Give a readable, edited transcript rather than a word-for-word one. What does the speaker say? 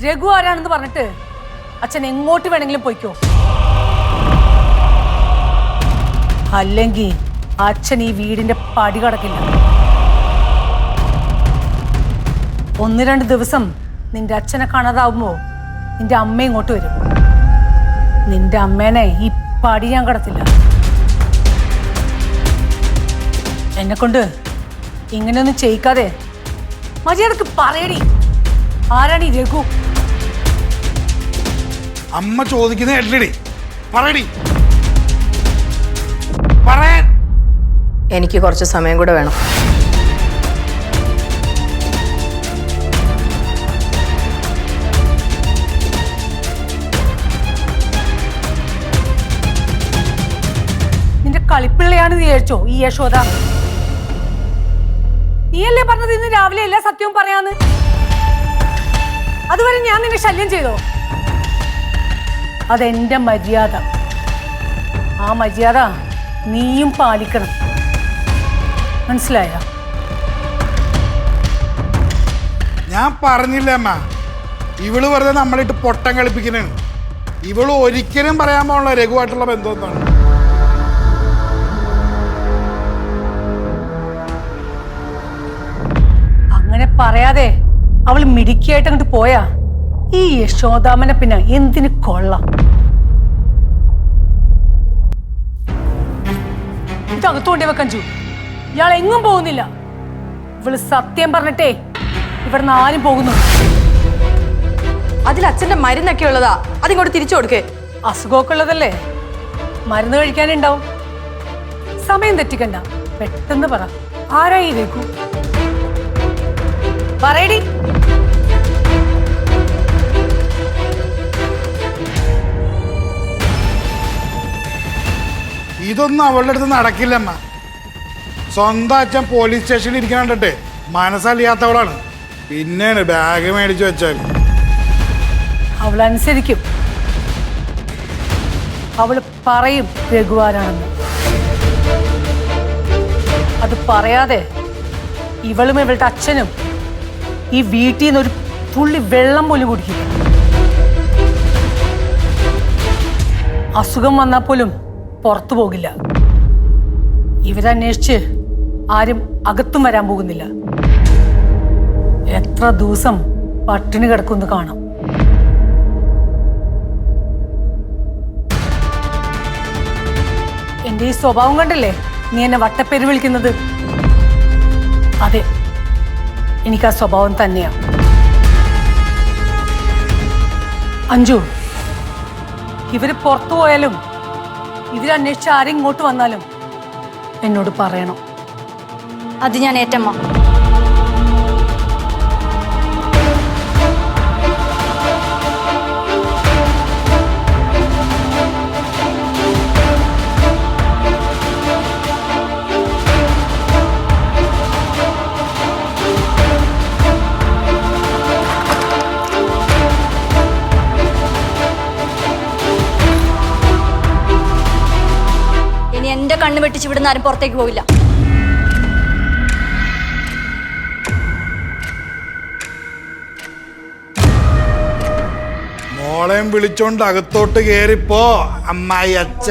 രഘു ആരാണെന്ന് പറഞ്ഞിട്ട് അച്ഛൻ എങ്ങോട്ട് വേണമെങ്കിലും പോയിക്കോ. അല്ലെങ്കിൽ അച്ഛൻ ഈ വീടിന്റെ പടി കടക്കില്ല. 1-2 ദിവസം നിന്റെ അച്ഛനെ കാണാതാവുമ്പോ നിന്റെ അമ്മ ഇങ്ങോട്ട് വരും. നിന്റെ അമ്മേനെ ഈ പടി ഞാൻ കടത്തില്ല. എന്നെ കൊണ്ട് ഇങ്ങനെയൊന്നും ചെയ്യിക്കാതെ മര്യാദക്ക് പറയടി, ആരാണ് ഈ രഘു? അമ്മ ചോദിക്കുന്ന എല്ലടി പറയടി, പറയാൻ. എനിക്ക് കുറച്ച് സമയം കൂടെ വേണം. നിന്റെ കളിപ്പിള്ളയാണ് നീ വിചാരിച്ചോ ഈ യശോദ? നീയല്ലേ പറഞ്ഞത് ഇന്ന് രാവിലെ എല്ലാ സത്യവും പറയാന്ന്? അതുവരെ ഞാൻ നിന്നെ ശല്യം ചെയ്തോ? അതെന്റെ മര്യാദ. ആ മര്യാദ നീയും പാലിക്കണം, മനസ്സിലായ? ഞാൻ പറഞ്ഞില്ല അമ്മ, ഇവള് വെറുതെ നമ്മളിട്ട് പൊട്ടം കളിപ്പിക്കുന്നതാണ്. ഇവള് ഒരിക്കലും പറയാൻ പോകണല്ലോ രഘുവായിട്ടുള്ള ബന്ധം എന്താണ്. അങ്ങനെ പറയാതെ അവൾ മിടുക്കിയായിട്ട് അങ്ങോട്ട് പോയാ ഈ യശോദാമനെ പിന്നെ എന്തിന് കൊള്ളാം? ഇതകത്തോണ്ടേ വെക്കാൻ ചൂ. ഇയാൾ എങ്ങും പോകുന്നില്ല. ഇവള് സത്യം പറഞ്ഞിട്ടേ ഇവിടുന്ന് ആരും പോകുന്നു. അതിൽ അച്ഛന്റെ മരുന്നൊക്കെ ഉള്ളതാ, അതിങ്ങോട്ട് തിരിച്ചു കൊടുക്കേ. അസുഖമൊക്കെ ഉള്ളതല്ലേ, മരുന്ന് കഴിക്കാനുണ്ടാവും. സമയം തെറ്റിക്കണ്ട, പെട്ടെന്ന് പറ, ആരായി രഘു? പറയടി. ഇതൊന്നും അവളുടെ അടുത്ത് നടക്കില്ലമ്മ. സ്വന്തം അച്ഛൻ പോലീസ് സ്റ്റേഷനിൽ ഇരിക്കാൻ കണ്ടിട്ട് മനസ്സറിയാത്തവളാണ്. പിന്നെയാണ് ബാഗ് മേടിച്ചു വെച്ചാൽ. അവളനുസരിക്കും. അവള് പറയും രഘുവാരാണെന്ന്. അത് പറയാതെ ഇവളും ഇവളുടെ അച്ഛനും ഈ വീട്ടിൽ നിന്ന് ഒരു തുള്ളി വെള്ളം പോലും കുടിക്കില്ല. അസുഖം വന്നാൽ പോലും പുറത്തു പോകില്ല. ഇവരന്വേഷിച്ച് ആരും അകത്തും വരാൻ പോകുന്നില്ല. എത്ര ദിവസം പട്ടിണി കിടക്കുന്നു കാണാം. എന്റെ ഈ സ്വഭാവം കണ്ടല്ലേ നീ എന്നെ വട്ടപ്പേര് വിളിക്കുന്നത്? അതെ, എനിക്ക് ആ സ്വഭാവം തന്നെയാ. അഞ്ജു, ഇവര് പുറത്തു പോയാലും ഇതിലന്വേഷിച്ച് ആരും ഇങ്ങോട്ട് വന്നാലും എന്നോട് പറയണം. അത് ഞാൻ ഏറ്റമ്മ. ഇനി എന്റെ കണ്ണ് വെട്ടിച്ച് ഇവിടുന്ന് ആരും പുറത്തേക്ക് പോവില്ല. മോളെയും വിളിച്ചോണ്ട് അകത്തോട്ട് കേറിപ്പോ അമ്മായി അച്ഛ.